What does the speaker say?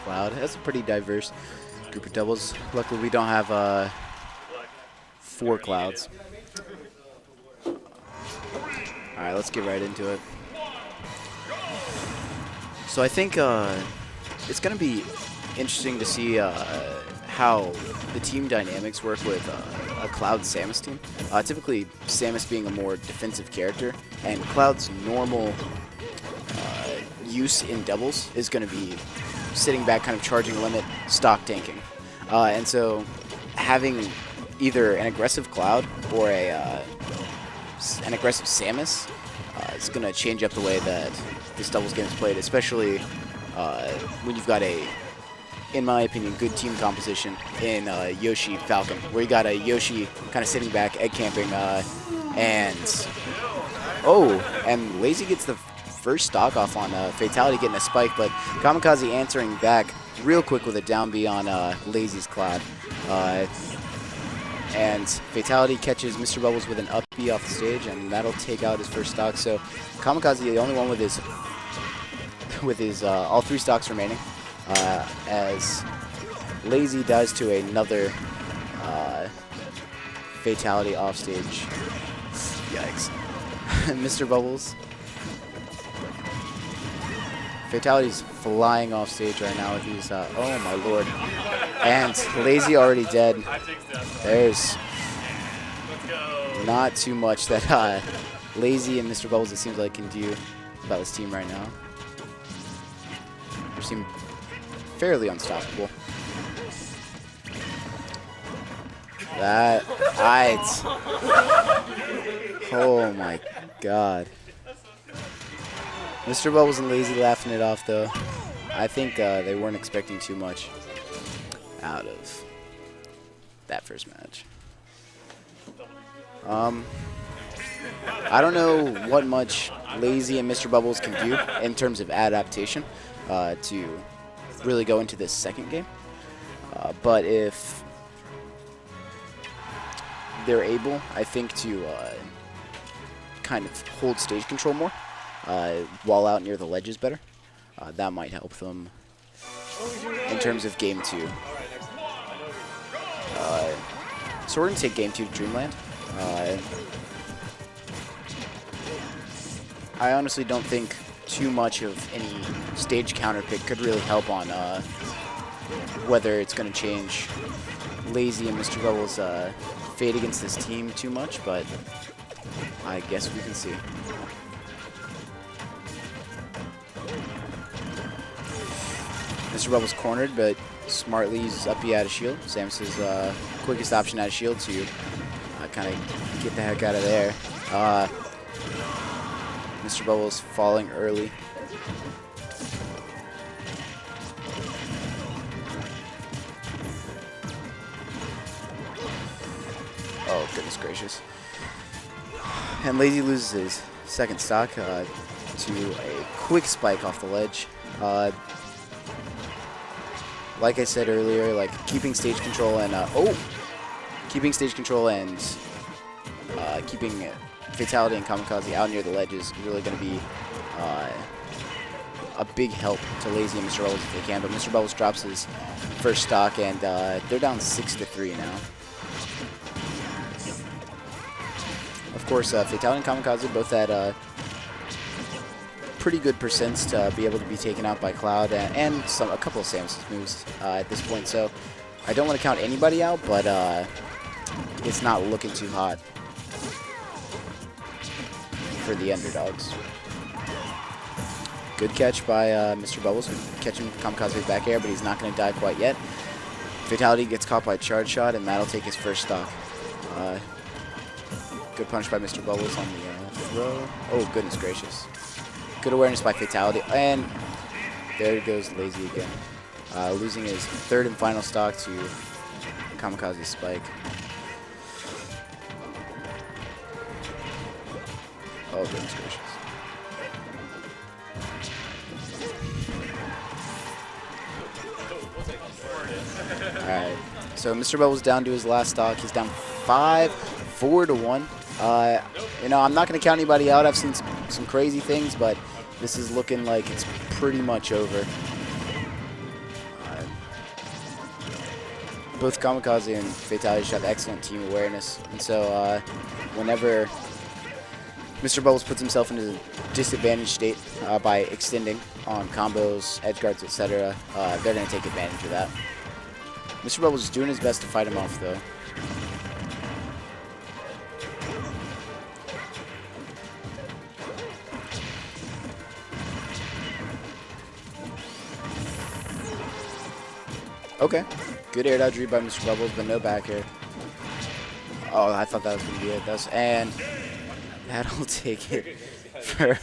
Cloud. That's a pretty diverse group of doubles. Luckily, we don't have 4 Clouds. All right, let's get right into it. So I think it's going to be interesting to see how the team dynamics work with a Cloud Samus team. Typically, Samus being a more defensive character, and Cloud's normal use in doubles is going to be sitting back, kind of charging limit, stock tanking. And so having either an aggressive Cloud or an aggressive Samus is going to change up the way that this doubles game is played, especially when you've got a, in my opinion, good team composition in Yoshi Falcon, where you got a Yoshi kind of sitting back, egg camping, and Lazy gets the first stock off on Fatality getting a spike, but Kamikaze answering back real quick with a down B on Lazy's Cloud. And Fatality catches Mr.Bubbles with an up B off the stage, and that'll take out his first stock. So Kamikaze, the only one with his all 3 stocks remaining, as Lazy dies to another Fatality off stage. Yikes. Mr.Bubbles. Fatality's flying off stage right now with these, oh my lord. And Lazy already dead. There's not too much that Lazy and Mr.Bubbles, it seems like, can do about this team right now. They seem fairly unstoppable. Oh my god. Mr.Bubbles and Lazy laughing it off, though. I think they weren't expecting too much out of that first match. I don't know what much Lazy and Mr.Bubbles can do in terms of adaptation to really go into this second game. But if they're able, I think, to kind of hold stage control more, wall out near the ledges better, that might help them in terms of game 2. So we're going to take game 2 to Dreamland. I honestly don't think too much of any stage counter pick could really help on whether it's going to change Lazy and Mr.Bubbles' fate against this team too much, but I guess we can see. Mr.Bubbles cornered, but smartly uses up B out of shield. Samus's quickest option out of shield to kind of get the heck out of there. Mr.Bubbles falling early. Oh, goodness gracious. And Lazy loses his second stock to a quick spike off the ledge. Like I said earlier, like keeping stage control and keeping Fatality and Kamikaze out near the ledge is really going to be a big help to Lazy and Mr.Bubbles if they can. But Mr.Bubbles drops his first stock, and they're down 6-3 now. Of course, Fatality and Kamikaze both had pretty good percents to be able to be taken out by Cloud and a couple of Samus moves at this point. So I don't want to count anybody out, but it's not looking too hot for the underdogs. Good catch by Mr.Bubbles, catching Kamikaze back air, but he's not going to die quite yet. Fatality gets caught by a charge shot, and that'll take his first stock. Good punish by Mr.Bubbles on the throw. Oh, goodness gracious. Good awareness by Fatality, and there goes Lazy again. Losing his third and final stock to Kamikaze's spike. Oh, goodness gracious. Alright, so Mr.Bubbles down to his last stock. He's down 4-1. You know, I'm not going to count anybody out. I've seen some crazy things, but this is looking like it's pretty much over. both Kamikaze and Fatality have excellent team awareness, and so whenever Mr.Bubbles puts himself in a disadvantaged state by extending on combos, edge guards, etc., they're going to take advantage of that. Mr.Bubbles is doing his best to fight him off, though. Okay. Good air dodge read by Mr.Bubbles, but no back air. Oh, I thought that was going to be it. And that'll take it for